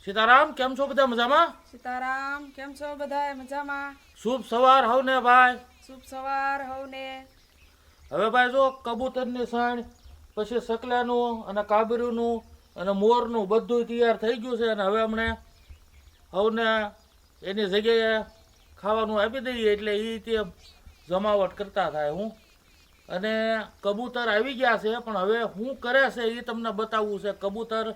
સીતારામ, કેમ છો બધા મજામાં? સીતારામ, કેમ છો બધા મજામાં? શુભ સવાર હવને ભાઈ. શુભ સવાર હવને. હવે ભાઈ જો કબૂતરની સાણ, પછી સકલાનું અને કાબરીનું અને મોરનું બધું તૈયાર થઈ ગયું છે. અને હવે અમને હવને એની જગ્યાએ ખાવાનું આપી દઈએ એટલે એ તે જમાવટ કરતા થાય. હું અને કબૂતર આવી ગયા છે, પણ હવે શું કરે છે એ તમને બતાવવું છે. કબૂતર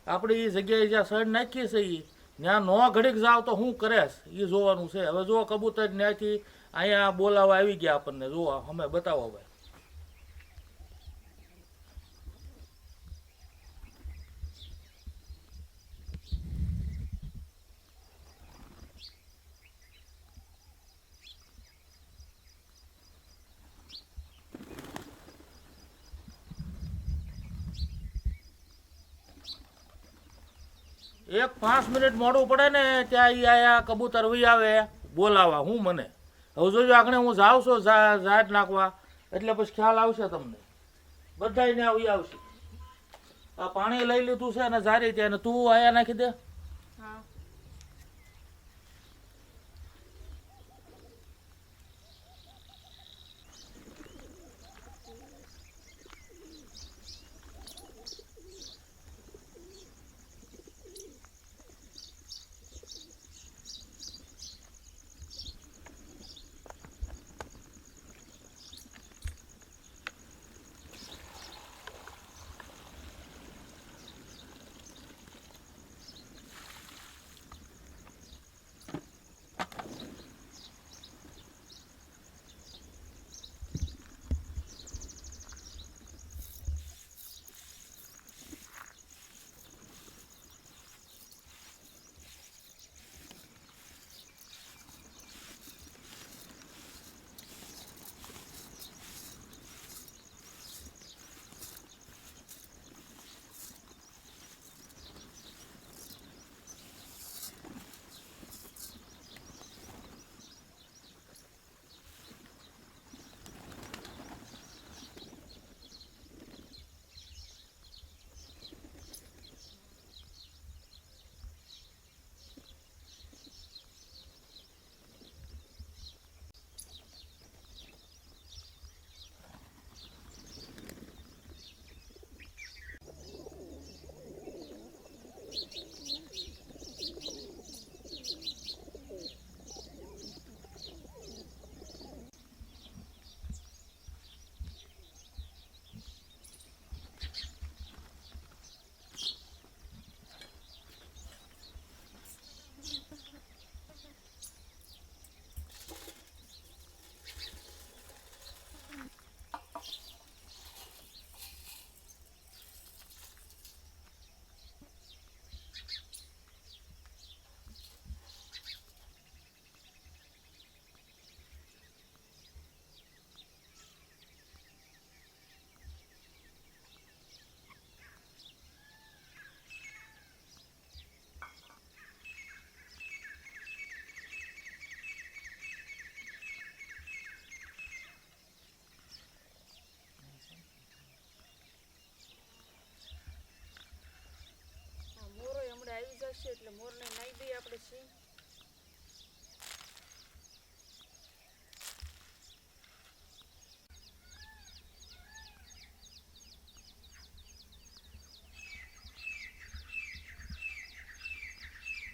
આપણી એ જગ્યાએ જ્યાં સણ નાખીએ છે એ ત્યાં નો ઘડીક જાવ તો શું કરે એ જોવાનું છે. હવે જો કબૂતર ત્યાંથી અહીંયા બોલાવા આવી ગયા આપણને, જોવા અમે બતાવો ભાઈ. એક 5 મિનિટ મોડું પડે ને ત્યાં એ આયા કબૂતર વહી આવે બોલાવા. હું મને હવે જોજો આગળ હું જાઉં છું ઝાડ નાખવા, એટલે પછી ખ્યાલ આવશે તમને. બધાને આવી આવશે. આ પાણી લઈ લીધું છે અને જારી ત્યાં તું આયા નાખી દે. હા. મોરો હમણાં આવી જશે એટલે મોરને નાઈ દઈએ આપણે સિંહ.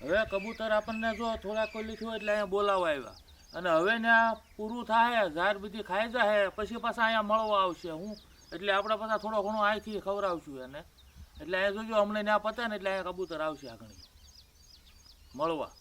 હવે કબૂતર આપણને જો થોડાક કોલી થયું એટલે અહીંયા બોલાવા આવ્યા. અને હવે ત્યાં પૂરું થાય, ઝાડ બધી ખાઈ જાય, પછી પાછા અહીંયા મળવા આવશે. હું એટલે આપણે પાછા થોડો ઘણો અહીંથી ખવડાવશું એને. એટલે અહીંયા જોજો હમણાં ત્યાં પતે ને એટલે અહીંયા કબૂતર આવશે આગળ મળવા.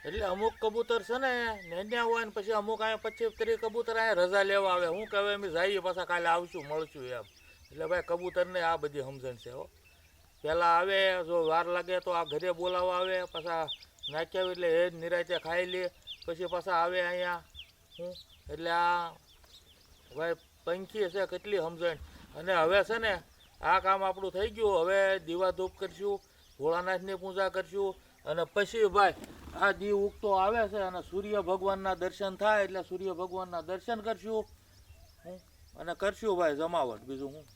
એટલે અમુક કબૂતર છે ને નેન્યા હોય ને પછી અમુક અહીંયા 25-30 કબૂતર અહીંયા રજા લેવા આવે. હું કહેવાય અમે જઈએ પાછા કાલે આવશું મળશું એમ. એટલે ભાઈ કબૂતરને આ બધી સમજણ છે હો. પહેલાં આવે જો વાર લાગે તો આ ઘરે બોલાવવા આવે, પાછા નાખ્યા હોય એટલે એ જ નિરાંતે ખાઈ લે, પછી પાછા આવે અહીંયા. હું એટલે આ ભાઈ પંખી છે કેટલી સમજણ. અને હવે છે ને આ કામ આપણું થઈ ગયું. હવે દીવા ધૂપ કરશું, ભોળાનાથની પૂજા કરશું અને પછી ભાઈ આ દી ઉગતો આવે છે અને સૂર્ય ભગવાનના દર્શન થાય એટલે સૂર્ય ભગવાનના દર્શન કરશું અને કરશું ભાઈ જમાવટ. બીજું હું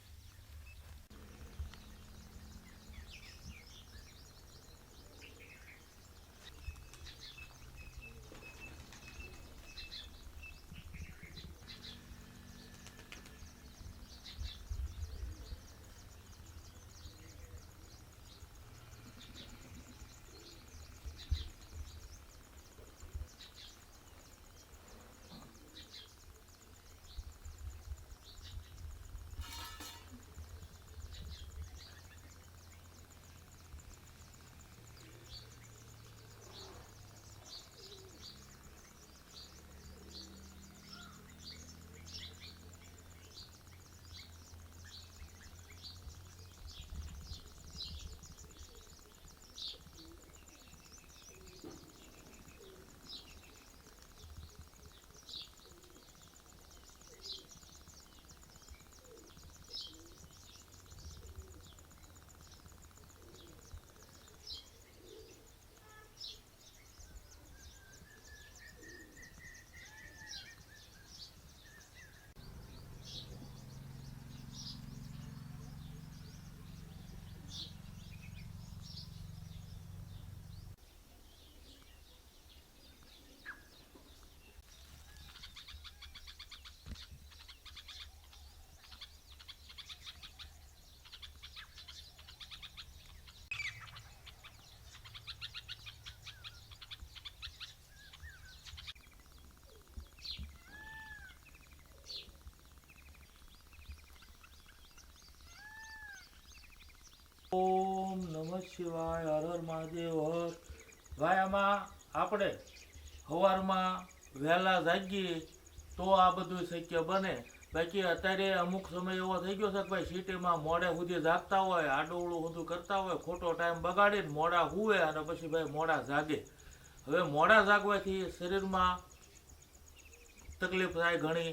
ઓમ નમઃ શિવાય, હર હર મહાદેવ હર. ભાઈ આમાં આપણે સવારમાં વહેલા જાગીએ તો આ બધું શક્ય બને. બાકી અત્યારે અમુક સમય એવો થઈ ગયો છે કે ભાઈ સિટીમાં મોડે સુધી જાગતા હોય, આડોવળું બધું કરતા હોય, ખોટો ટાઈમ બગાડીને મોડા હુવે અને પછી ભાઈ મોડા જાગે. હવે મોડા જાગવાથી શરીરમાં તકલીફ થાય ઘણી,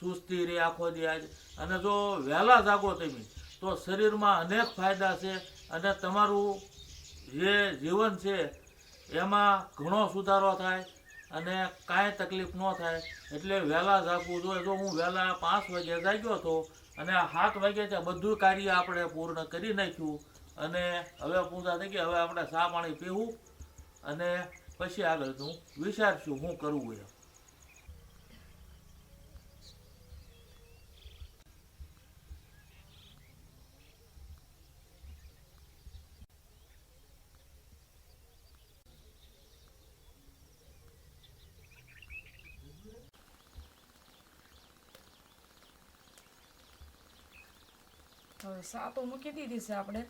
સુસ્તી રહે આખો દી આજ. અને જો વહેલા જાગો તમે તો શરીરમાં અનેક ફાયદા છે અને તમારું જે જીવન છે એમાં ઘણો સુધારો થાય અને કાંઈ તકલીફ ન થાય. એટલે વહેલા જાગવું જોઈએ. જો હું વહેલા 5 વાગે જાગ્યો હતો અને 7 વાગે ત્યાં બધું કાર્ય આપણે પૂર્ણ કરી નાખ્યું અને હવે પૂજા થઈ ગઈ. હવે આપણે ચા પાણી પીવું અને પછી આગળનું વિચારશું શું કરવું એમ. હવે સા તો મૂકી દીધી છે આપણે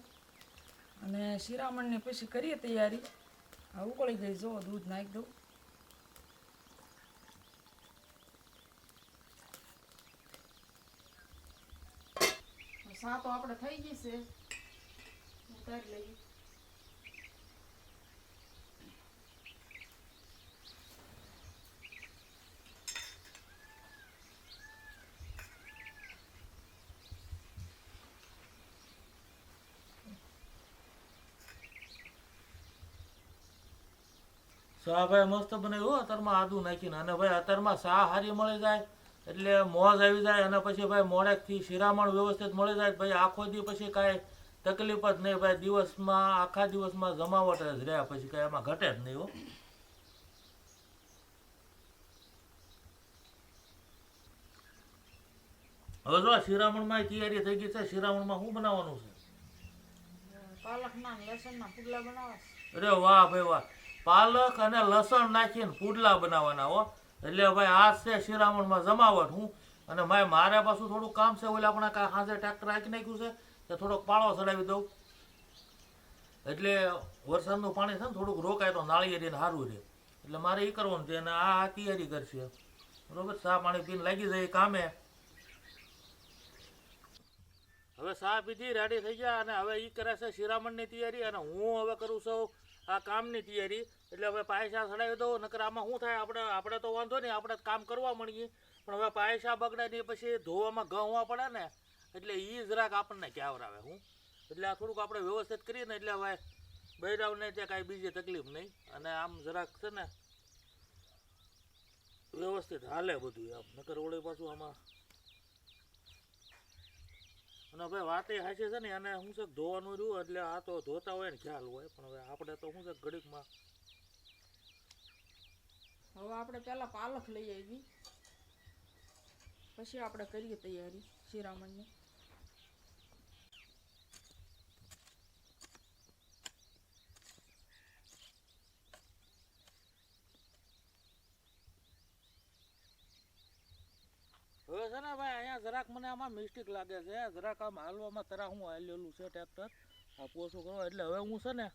અને શિરામણની પછી કરીએ તૈયારી. હા ઉકળી ગઈ, જો દૂધ નાખી દઉં. સા તો આપણે થઈ ગઈ છે, ઉતારી લઈએ. ચા ભાઈ મસ્ત બનાવ્યું અત્યારમાં આદુ નાખીને. અને ભાઈ અત્યારમાં ચા સારી મળી જાય એટલે મોજ આવી જાય. અને પછી ભાઈ મોડેકથી શિરામણ વ્યવસ્થિત મળી જાય ભાઈ આખો દી પછી કાંઈ તકલીફ જ નહીં ભાઈ. દિવસમાં આખા દિવસમાં જમાવટ જ રહ્યા, પછી કાંઈ એમાં ઘટે જ નહીં હો. હવે જો શિરામણમાં તૈયારી થઈ ગઈ છે. શિરામણમાં શું બનાવવાનું છે? પાલકના ને લસણના પુડલા બનાવવા છે. અરે વાહ ભાઈ વાહ, પાલક અને લસણ નાખીને પુડલા બનાવવાના હો. એટલે ભાઈ આ છે શિરામણમાં જમાવટ. હું અને મારે પાછું થોડુંક કામ છે. ઓલા આપણે સાંજે ટ્રેક્ટર રાખી નાખ્યું છે તો થોડોક પાળો ચડાવી દઉં એટલે વરસાદનું પાણી છે ને થોડુંક રોકાય તો નાળિયેરીને સારું રહે. એટલે મારે એ કરવાનું છે અને આ તૈયારી કરશે બરોબર. ચા પાણી પીને લાગી જાય કામે. હવે ચા પીધી રેડી થઈ ગયા અને હવે એ કરે છે શિરામણની તૈયારી અને હું હવે કરું છું આ કામની તૈયારી. એટલે હવે પાયસા ચડાવી દઉં, નકર આમાં શું થાય, આપણે તો વાંધો નહીં, આપણે કામ કરવા મળીએ, પણ હવે પાયસા બગડે નહીં પછી ધોવામાં ઘઉંવા પડે ને, એટલે એ જરાક આપણને ક્યાવરાવે હું. એટલે આ થોડુંક આપણે વ્યવસ્થિત કરીએ ને એટલે હવે બૈરાવને ત્યાં કાંઈ બીજી તકલીફ નહીં અને આમ જરાક છે ને વ્યવસ્થિત હાલે બધું આમ, નકર ઓળે પાછું આમાં. અને ભાઈ વાતે હાચી છે ને, અને શું છે ધોવાનું રહ્યું એટલે આ તો ધોતા હોય ને ખ્યાલ હોય, પણ હવે આપણે તો શું છે ઘડીકમાં. હવે આપણે પહેલાં પાલક લઈ આવી, પછી આપણે કરીએ તૈયારી શિરામણની. હવે છે ને ભાઈ અહીંયા જરાક મને આમાં મિસ્ટેક લાગે છે, જરાક આમ હાલવામાં તરા હું હાલેલું છે ટ્રેક્ટર આ પોસું કરવા. એટલે હવે હું છે ને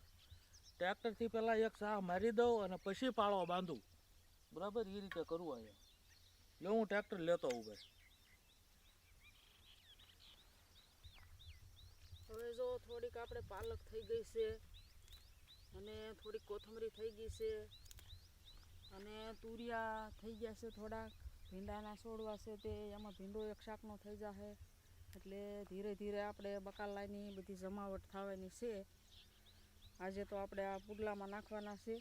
ટ્રેક્ટરથી પહેલાં એક સાહ મારી દઉં અને પછી પાળો બાંધું, બરાબર એ રીતે કરવું અહીંયા. એટલે હું ટ્રેક્ટર લેતો હોઉં ભાઈ. હવે જો થોડીક આપણે પાલક થઈ ગઈ છે અને થોડીક કોથમરી થઈ ગઈ છે અને તુરિયા થઈ ગયા છે, થોડાક ભીંડાના છોડવા છે તે એમાં ભીંડો એક શાકનો થઈ જશે. એટલે ધીરે ધીરે આપણે બકાલાની બધી જમાવટ થવાની છે. આજે તો આપણે આ પુડલામાં નાખવાના છે.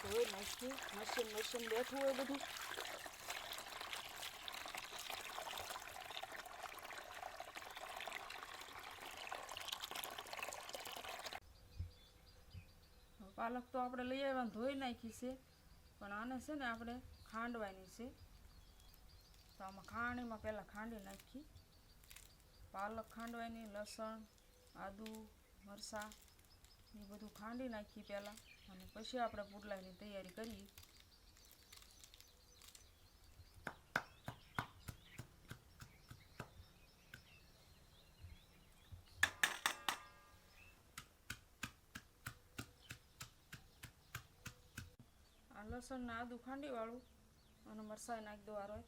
ધોઈ નાખ્યું, મશીન બેઠું હોય બધું. પાલક તો આપણે લઈ આવ્યા ધોઈ નાખી છે, પણ આને છે ને આપણે ખાંડવાની છે. તો આમાં ખાંડીમાં પહેલાં ખાંડી નાખી, પાલક ખાંડવાની, લસણ, આદુ, મરચાં એ બધું ખાંડી નાખી પહેલાં, અને પછી આપણે પુડલાની તૈયારી કરીએ. આ લસણ ને આદુ ખાંડી વાળું અને મરચાં નાખી દો આરો.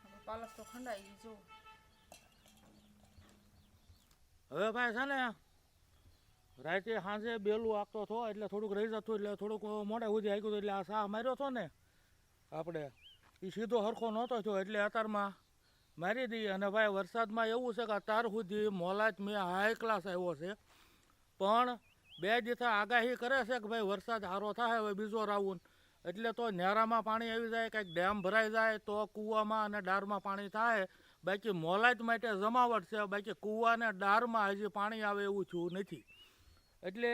હવે પાલક તો ખંડાઈ ગઈ જો. હવે ભાઈ છે ને રાતે સાંજે બેલું આપતો હતો એટલે થોડુંક રહી જતું, એટલે થોડુંક મોડે સુધી આવ્યું હતું. એટલે આ સાહ માર્યો હતો ને આપણે એ સીધો સરખો નહોતો થયો, એટલે અત્યારમાં મારી દઈએ. અને ભાઈ વરસાદમાં એવું છે કે અત્યાર સુધી મોલાજ મેં હાઈ ક્લાસ આવ્યો છે, પણ 2 દિવસ આગાહી કરે છે કે ભાઈ વરસાદ સારો થાય હવે બીજો રાઉન્ડ, એટલે તો નેરામાં પાણી આવી જાય, કંઈક ડેમ ભરાઈ જાય તો કૂવામાં અને ડારમાં પાણી થાય. બાકી મોલાજ માટે જમાવટ છે, બાકી કૂવા અને ડારમાં હજી પાણી આવે એવું થયું નથી. એટલે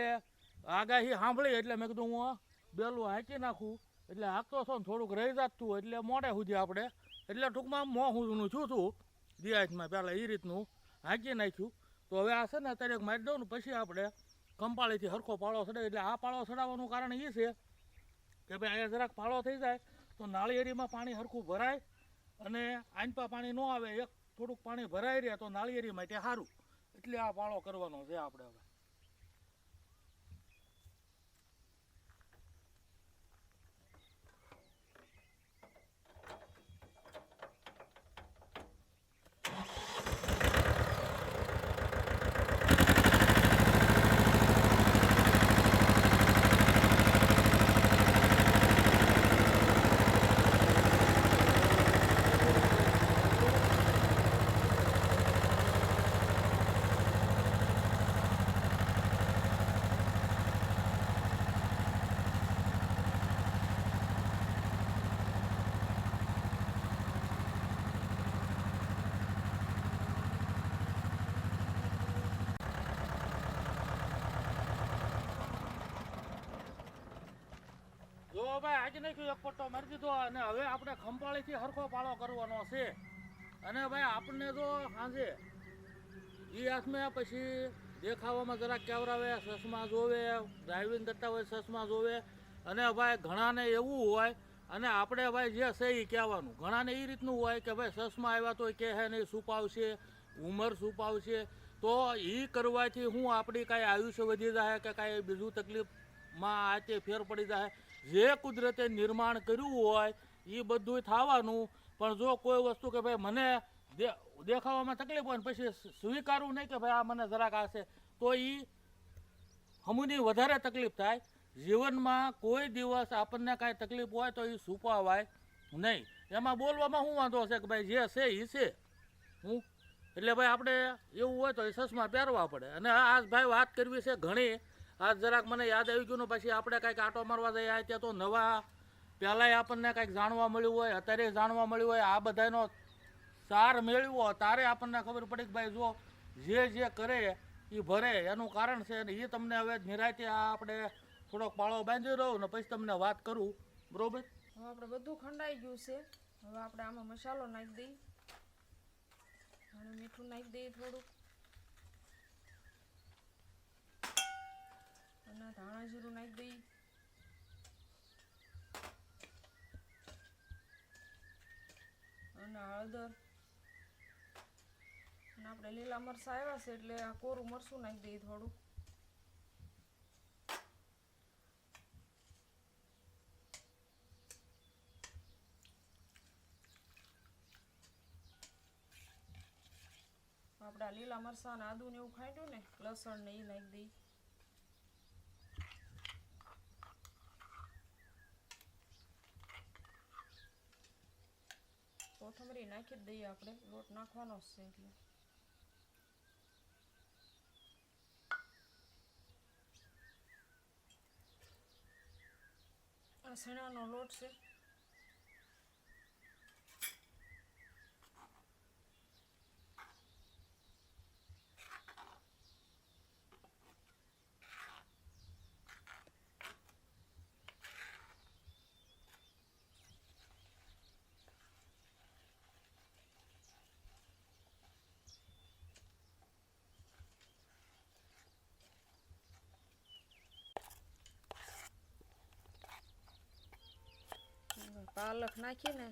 આગાહી સાંભળી એટલે મેં કીધું હું બેલું હાંકી નાખું. એટલે હાંકતો છો ને થોડુંક રહી જતું એટલે મોડે સુધી આપણે, એટલે ટૂંકમાં મોં હુંનું છું દિયાજમાં પહેલાં એ રીતનું હાંકી નાખ્યું. તો હવે આ છે ને અત્યારે મારી દઉં ને પછી આપણે કંપાળીથી સરખો પાળો ચડાવી. એટલે આ પાળો ચડાવવાનું કારણ એ છે કે ભાઈ અહીંયા જરાક પાળો થઈ જાય તો નાળિયેરીમાં પાણી સરખું ભરાય અને આંચપા પાણી ન આવે, એક થોડુંક પાણી ભરાઈ રહે તો નાળિયેરી માટે સારું. એટલે આ પાળો કરવાનો છે આપણે હવે. જો ભાઈ આજે નાખ્યું એક પટ્ટો મારી દીધો અને હવે આપણે ખંપાળીથી સરખો પાળો કરવાનો છે. અને ભાઈ આપણને જો સાંજે એ હાથમાં પછી દેખાવામાં જરાક કેવરાવે, ચશ્મા જોવે, ડ્રાઇવિંગ કરતા હોય ચશ્મા જોવે. અને ભાઈ ઘણાને એવું હોય અને આપણે ભાઈ જે છે એ કહેવાનું. ઘણાને એ રીતનું હોય કે ભાઈ સસમાં આવ્યા તો કે હે નહીં છુપાવશે, ઉંમર છુપાવશે. તો એ કરવાથી હું આપણી કાંઈ આયુષ્ય વધી જાય કે કાંઈ બીજું તકલીફમાં આ તે ફેર પડી જાય. જે કુદરતે નિર્માણ કર્યું હોય એ બધું થવાનું. પણ જો કોઈ વસ્તુ કે ભાઈ મને દેખાવામાં તકલીફ હોય ને પછી સ્વીકારવું નહીં કે ભાઈ આ મને જરાક આ છે, તો એ હમુની વધારે તકલીફ થાય. જીવનમાં કોઈ દિવસ આપણને કાંઈ તકલીફ હોય તો એ છુપાવાય નહીં. એમાં બોલવામાં શું વાંધો છે કે ભાઈ જે છે એ છે. હું એટલે ભાઈ આપણે એવું હોય તો એ સસમાં પહેરવા પડે. અને આજ ભાઈ વાત કરવી છે ઘણી. આજ જરાક મને યાદ આવી ગયું ને પછી આપણે કાંઈક આંટો મારવા જઈએ ત્યાં તો નવા પહેલાંય આપણને કાંઈક જાણવા મળ્યું હોય, અત્યારે જાણવા મળ્યું હોય. આ બધાનો સાર મેળવ્યો તારે આપણને ખબર પડી કે ભાઈ જો જે કરે એ ભરે એનું કારણ છે. અને એ તમને હવે નિરાંતે આ આપણે થોડોક પાળો બાંધી રહું ને પછી તમને વાત કરું. બરોબર? હવે આપણે બધું ખંડાઈ ગયું છે. હવે આપણે આમાં મસાલો નાખી દઈએ અને મીઠું નાખી દઈએ થોડુંક, અને ધાણા જીરું નાખી દઈએ, અને હળદર, અને આપણે લીલા મરચાં આવ્યા છે એટલે આ કોરું મરચું નાખી દઈએ થોડું, આપણે આ લીલા મરચાં ને આદુ ને એવું ખાંડ્યું ને લસણ ને એ નાખી દઈએ, કોથમરી નાખી જ દઈએ. આપણે લોટ નાખવાનો જ છે એટલે આ ચણાનો લોટ છે. પાલક નાખીને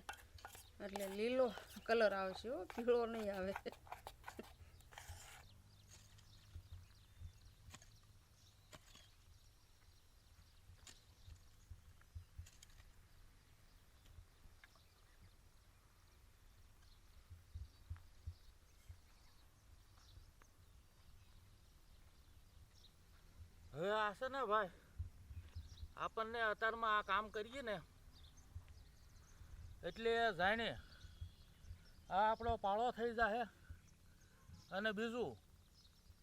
એટલે લીલો કલર આવશે, હો પીળો નહીં આવે. હવે આ છે ને ભાઈ આપણને અત્યારમાં આ કામ કરીએ ને એટલે જાણે આ આપણો પાળો થઈ જાય. અને બીજું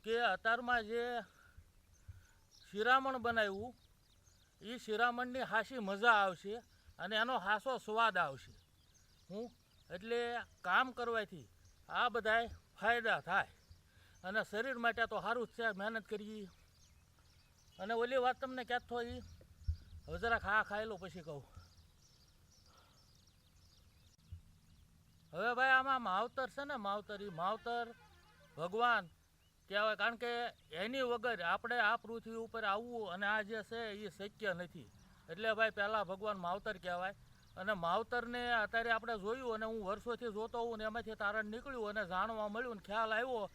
કે અત્યારમાં જે શિરામણ બનાવ્યું એ શિરામણની હાસી મજા આવશે અને એનો હાસો સ્વાદ આવશે. હું એટલે કામ કરવાથી આ બધાય ફાયદા થાય. અને શરીર માટે તો સારું જ છે, મહેનત કરીએ. અને ઓલી વાત તમને ક્યાંક થોડી હવે જરાક હા ખાઈ લો પછી કહું. હવે ભાઈ આમાં માવતર છે ને, માવતર એ માવતર ભગવાન કહેવાય. કારણ કે એની વગર આપણે આ પૃથ્વી ઉપર આવવું અને આ જે છે એ શક્ય નથી. એટલે ભાઈ પહેલાં ભગવાન માવતર કહેવાય. અને માવતરને અત્યારે આપણે જોયું અને હું વર્ષોથી જોતો હોઉં ને એમાંથી તારણ નીકળ્યું અને જાણવા મળ્યું ને ખ્યાલ આવ્યો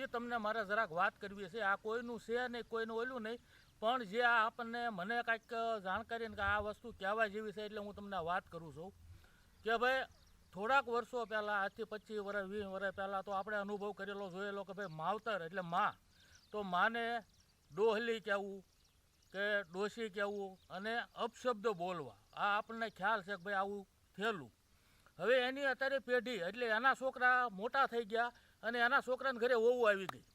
એ તમને મારે જરાક વાત કરવી છે. આ કોઈનું છે નહીં, કોઈનું ઓલું નહીં, પણ જે આ આપણને મને કાંઈક જાણકારી કે આ વસ્તુ કહેવા જેવી છે એટલે હું તમને વાત કરું છું. કે ભાઈ થોડાક વર્ષો પહેલાં, આજથી 25 વર્ષ 20 વર્ષ પહેલાં તો આપણે અનુભવ કરેલો જોયેલો કે ભાઈ માવતર એટલે માં. તો માને ડોહલી કહેવું કે ડોશી કહેવું અને અપશબ્દ બોલવા, આ આપણને ખ્યાલ છે કે ભાઈ આવું થયેલું. હવે એની અત્યારે પેઢી એટલે એના છોકરા મોટા થઈ ગયા અને એના છોકરાને ઘરે વહુ આવી ગઈ.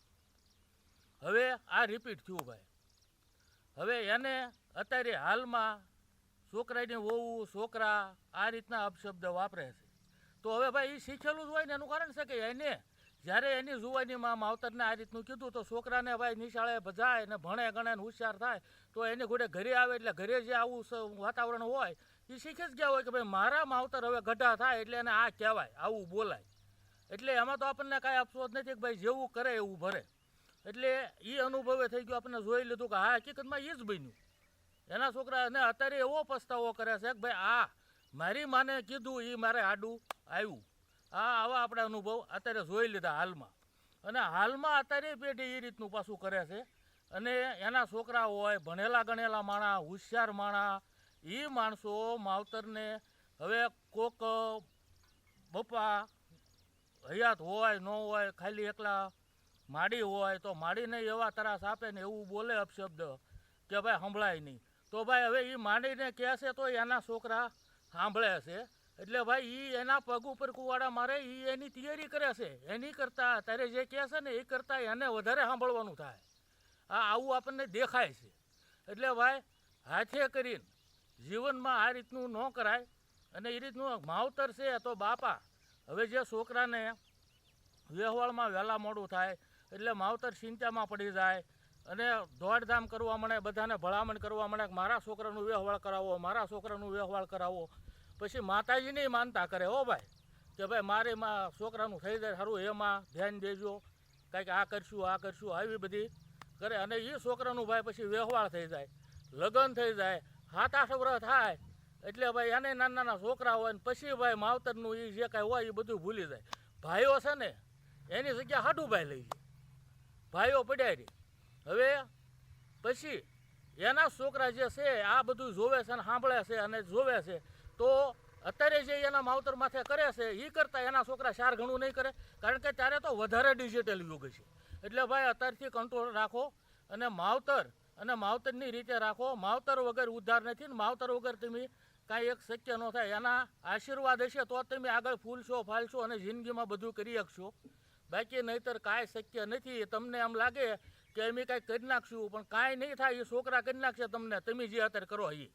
હવે આ રિપીટ થયું ભાઈ. હવે એને અત્યારે હાલમાં છોકરાની વહુ છોકરા આ રીતના અપશબ્દ વાપરે છે. તો હવે ભાઈ એ શીખેલું જ હોય ને એનું કારણ છે કે એને જ્યારે એની જુવાનીમાં માવતરને આ રીતનું કીધું તો છોકરાને ભાઈ નિશાળે જાય ને ભણે ગણે ને હોશિયાર થાય તો એની ઘોડે ઘરે આવે એટલે ઘરે જે આવું વાતાવરણ હોય એ શીખી જ ગયા હોય કે ભાઈ મારા માવતર હવે ગઢા થાય એટલે એને આ કહેવાય, આવું બોલાય. એટલે એમાં તો આપણને કાંઈ અફસોસ નથી કે ભાઈ જેવું કરે એવું ભરે. એટલે એ અનુભવે થઈ ગયો, આપણને જોઈ લીધું કે હા હકીકતમાં એ જ બન્યું. એના છોકરા અને અત્યારે એવો પસ્તાવો કરે છે કે ભાઈ આ મારી માને કીધું એ મારે આડું આવ્યું. આવા આપણે અનુભવ અત્યારે જોઈ લીધા હાલમાં. અને હાલમાં અત્યારે પેઢી એ રીતનું પાછું કરે છે. અને એના છોકરા હોય ભણેલા ગણેલા માણા, હોશિયાર માણા, એ માણસો માવતરને હવે કોક બપા હયાત હોય ન હોય, ખાલી એકલા માડી હોય તો માડીને એવા તરાસ આપે ને એવું બોલે અપશબ્દ કે ભાઈ સંભળાય નહીં. તો ભાઈ હવે એ માંડીને કહે છે તો એના છોકરા સાંભળે છે. એટલે ભાઈ એ એના પગ ઉપર કુવાડા મારે એ એની તૈયારી કરે છે. એની કરતાં અત્યારે જે કહે છે ને એ કરતાં એને વધારે સાંભળવાનું થાય. આવું આપણને દેખાય છે. એટલે ભાઈ હાથે કરીને જીવનમાં આ રીતનું ન કરાય. અને એ રીતનું માવતર છે તો બાપા હવે જે છોકરાને વ્યવહારમાં વહેલા મોડું થાય એટલે માવતર ચિંતામાં પડી જાય અને દોડધામ કરવા મળે, બધાને ભલામણ કરવા મળે કે મારા છોકરાનું વ્યવહાર કરાવો, મારા છોકરાનું વ્યવહાર કરાવો. પછી માતાજીની માનતા કરે હો ભાઈ કે ભાઈ મારે છોકરાનું થઈ જાય સારું, એમાં ધ્યાન દેજો, કાંઈક આ કરશું આવી બધી કરે. અને એ છોકરાનું ભાઈ પછી વ્યવહાર થઈ જાય, લગ્ન થઈ જાય, 7-8 વર્ષ થાય એટલે ભાઈ એને નાના નાના છોકરા હોય ને પછી ભાઈ માવતરનું એ જે કાંઈ હોય એ બધું ભૂલી જાય. ભાઈઓ છે ને એની જગ્યા હાડુભાઈ લઈ જાય, ભાઈઓ પડ્યા રહી. હવે પછી એના છોકરા જે છે આ બધું જોવે છે અને સાંભળે છે અને જોવે છે. તો અત્યારે જે એના માવતર માથે કરે છે એ કરતાં એના છોકરા 4 ગણું નહીં કરે. કારણ કે ત્યારે તો વધારે ડિજિટલ યુગ છે. એટલે ભાઈ અત્યારથી કંટ્રોલ રાખો અને માવતરની રીતે રાખો. માવતર વગર ઉદ્ધાર નથી ને માવતર વગર તમે કાંઈ એક શક્ય ન થાય. એના આશીર્વાદ હશે તો તમે આગળ ફૂલશો ફાલશો અને જિંદગીમાં બધું કરી શકશો. બાકી નહીંતર કાંઈ શક્ય નથી. તમને એમ લાગે કે અમે કાંઈક કરી નાખશું પણ કાંઈ નહીં થાય. એ છોકરા કરી નાખશે તમને, તમે જે અત્યારે કરો એ.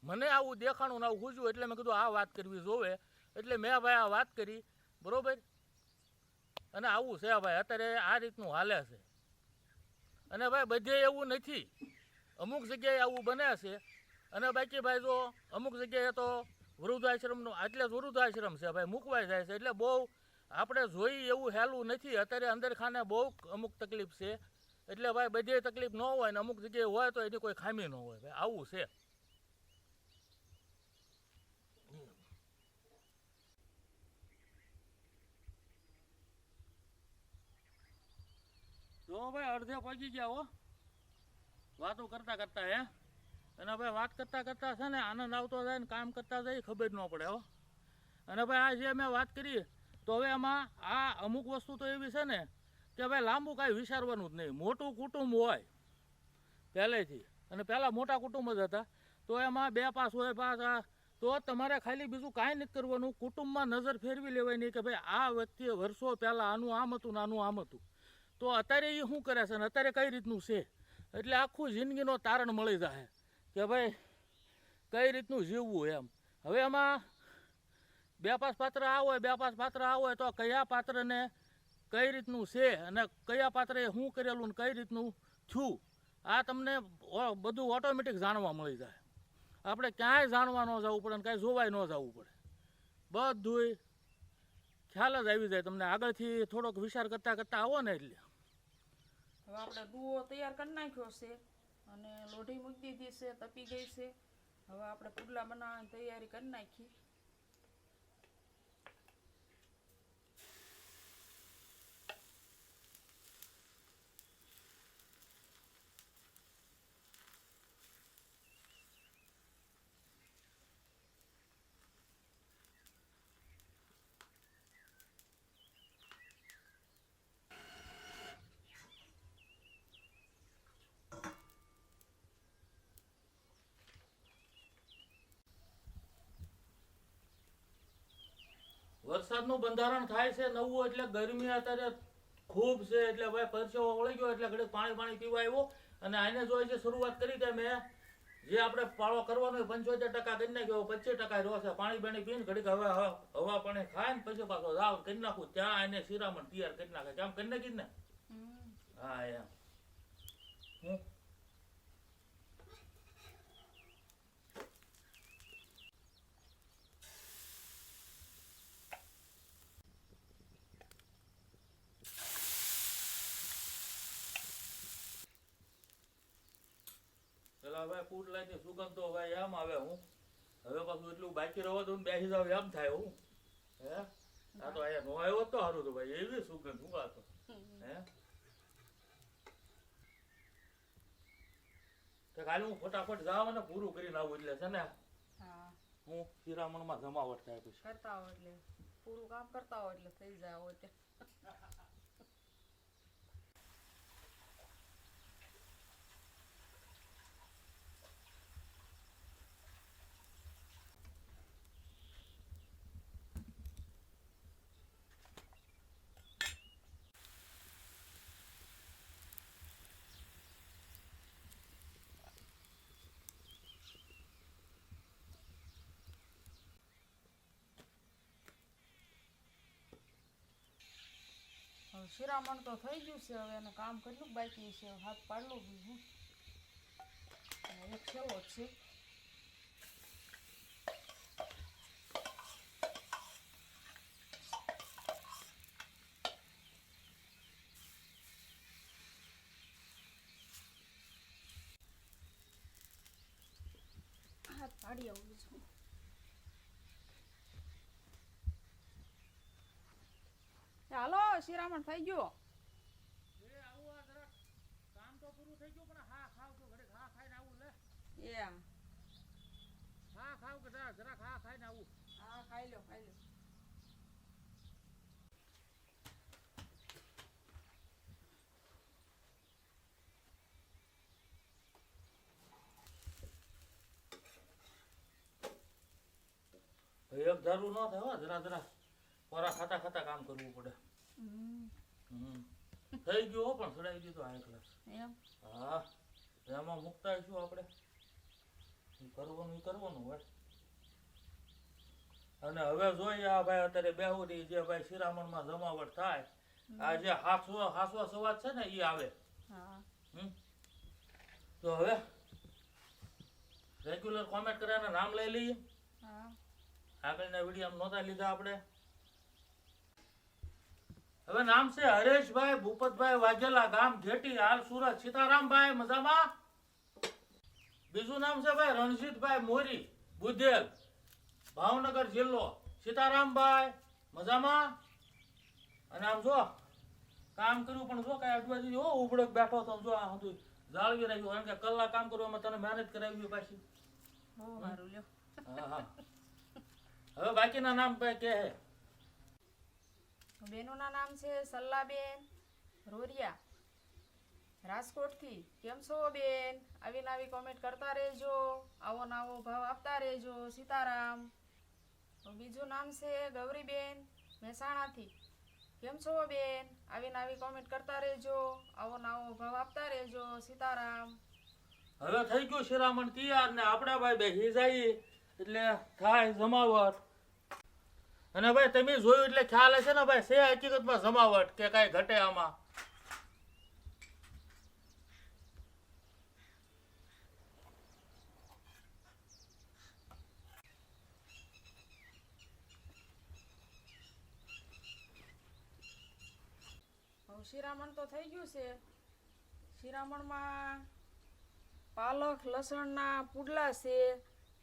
મને આવું દેખાણું ને આવું પૂછ્યું એટલે મેં કીધું આ વાત કરવી જોવે. એટલે મેં ભાઈ આ વાત કરી, બરાબર. અને આવું છે ભાઈ અત્યારે આ રીતનું હાલે છે. અને ભાઈ બધે એવું નથી, અમુક જગ્યાએ આવું બને છે. અને બાકી ભાઈ જો અમુક જગ્યાએ તો વૃદ્ધાશ્રમનું એટલે જ વૃદ્ધાશ્રમ છે ભાઈ, મૂકવાઈ જાય છે. એટલે બહુ આપણે જોઈ એવું હેલું નથી. અત્યારે અંદર ખાને બહુ અમુક તકલીફ છે. એટલે ભાઈ બધે તકલીફ ન હોય ને અમુક જગ્યાએ હોય તો એની કોઈ ખામી ન હોય ભાઈ, આવું છે. જો ભાઈ અડધે પહોંચી ગયા હો વાતો કરતા કરતા હે. અને ભાઈ વાત કરતા કરતા છે ને આનંદ આવતો જાય ને કામ કરતા જાય ખબર ન પડે હો. અને ભાઈ આ જે મેં વાત કરી તો હવે આમાં આ અમુક વસ્તુ તો એવી છે ને કે ભાઈ લાંબુ કાંઈ વિચારવાનું જ નહીં. મોટું કુટુંબ હોય પહેલેથી, અને પહેલાં મોટા કુટુંબ જ હતા, તો એમાં 2 પાસ હોય પાસ તો તમારે ખાલી બીજું કાંઈ નથી કરવાનું. કુટુંબમાં નજર ફેરવી લેવાય નહીં કે ભાઈ આ વ્યક્તિએ વર્ષો પહેલાં આનું આમ હતું ને આનું આમ હતું. તો અત્યારે એ શું કરે છે ને અત્યારે કઈ રીતનું છે. એટલે આખું જિંદગીનો તારણ મળી જાય કે ભાઈ કઈ રીતનું જીવવું એમ. હવે એમાં 2-5 પાત્ર આ હોય, 2-5 પાત્ર આ હોય તો કયા પાત્રને કઈ રીતનું છે અને કયા પાત્રએ શું કરેલું ને કઈ રીતનું થયું આ તમને બધું ઓટોમેટિક જાણવા મળી જાય. આપણે ક્યાંય જાણવા ન જવું પડે ને કાંઈ જોવાય ન જવું પડે. બધુંય ખ્યાલ જ આવી જાય તમને. આગળથી થોડોક વિચાર કરતાં કરતાં આવો ને એટલે. હવે આપણે ડુઓ તૈયાર કરી નાખ્યો છે અને લોઢી મૂકી દીધી છે, તપી ગઈ છે. હવે આપણે પુડલા બનાવવાની તૈયારી કરી નાખી. વરસાદનું બંધારણ થાય છે નવું એટલે ગરમી અત્યારે ખૂબ છે. એટલે ભાઈ પરસેવો વળી ગયો એટલે ઘડીક પાણી પીવા આવ્યો. અને આને જો જે શરૂઆત કરી તે મેં જે આપણે પાળો કરવાનો 75% કરી નાખ્યો, 25% રહ્યો છે. પાણી બાણી પીને ઘડીક હવે હવા પાણી ખાય ને પછી પાછો જાવ કરી નાખું ત્યાં એને શિરામણ તૈયાર કરી નાખે. કેમ કરી નાખી ને? હા એમ. હું પેલા ભાઈ પુડલાની સુગંધ તો ભાઈ એમ આવે. હું હવે પાછું એટલું બાકી રહેવા દઉં ને બેસી જાવ એમ થાય હું હે આ તો અહીંયા નો આવ્યો તો સારું તો ભાઈ એવી સુગંધ હું આ તો હે તો કાલે હું ફટાફટ જાવ અને પૂરું કરીને આવું એટલે છે ને હા હું શિરામણમાં જમાવટ થાય પછી કરતા હો એટલે પૂરું કામ કરતા હો એટલે થઈ જાય હોય તે હવે શિરામણ તો થઈ ગયું છે હવે એને કામ કેટલું બાકી છે હાથ પાડલું બીજું અને એક છેલ્લો જ છે હાથ પાડી આવું બીજું હાલો શિરામણ થઈ ગયો કામ તો પૂરું થઈ ગયું પણ હા ખાવ તો ઘરે હા ખાઈને આવું લે એ હા ખાવ કે જરાક હા ખાઈને આવું હા ખાઈ લો એક ધારું ન થાય હો જરા પરા ખાતા ખાતા કામ કરવું પડે થઈ ગયું હો પણ ચડાવી દીધું આ એકલા એમ હા એમાં મુકતા શું આપણે કરવાનું હોય અને હવે જોઈએ આ ભાઈ અત્યારે બેહુડી જે ભાઈ શિરામણમાં જમાવટ થાય આ જે હાસવા સવાદ છે ને એ આવે હા તો હવે રેગ્યુલર કોમેન્ટ કર્યાના નામ લઈ લઈએ હા આગળના વિડીયો નહોતા લીધા આપણે હવે નામ છે હરેશભાઈ ભૂપતભાઈ વાઘેલા ગામ ઘેટી હાલ સુરત સીતારામભાઈ મજામાં બીજું નામ છે ભાઈ રણજીતભાઈ મોરી બુધેલ ભાવનગર જિલ્લો સીતારામભાઈ મજામાં અને આમ જો કામ કર્યું પણ જો કઈ અડવાજી હો ઉબડક બેઠો તો જો આ હતું જાળવી રાખ્યું કારણ કે કલાક કામ કરવામાં તને મહેનત કરાવી પાછી બહુ સારું લ્યો હા હવે બાકીના નામ કે હે બેનોના નામ છે સલ્લાબેન રોરિયા રાજકોટથી કેમ છો બેન આવી નવી કોમેન્ટ કરતા રહેજો આવો નવો ભાવ આપતા રહેજો સીતારામ બીજું નામ છે ગૌરીબેન મહેસાણાથી કેમ છો બેન આવી નવી કોમેન્ટ કરતા રહેજો આવો નવો ભાવ આપતા રહેજો સીતારામ હવે થઈ ગયું શિરામણ તૈયાર ને આપણા ભાઈ બેસી જઈએ એટલે થાય જમાવટ અને ભાઈ તમે જોયું એટલે ખ્યાલ હશે ને ભાઈ છે હકીકતમાં જમાવટ કે કાંઈ ઘટે આમાં શિરામણ તો થઈ ગયું છે શિરામણમાં પાલક લસણના પુડલા છે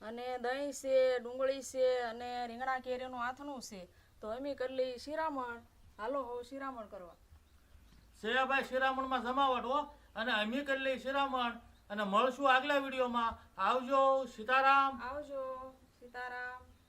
અને દહીં છે ડુંગળી છે અને રીંગણા કેરીનું આથણું છે તો અમે કરી લઈ શિરામણ હાલો હો શિરામણ કરવા છે ભાઈ શિરામણમાં જમાવટ હો અને અમે કરી લઈ શિરામણ અને મળશું આગલા વિડીયોમાં આવજો સીતારામ આવજો સીતારામ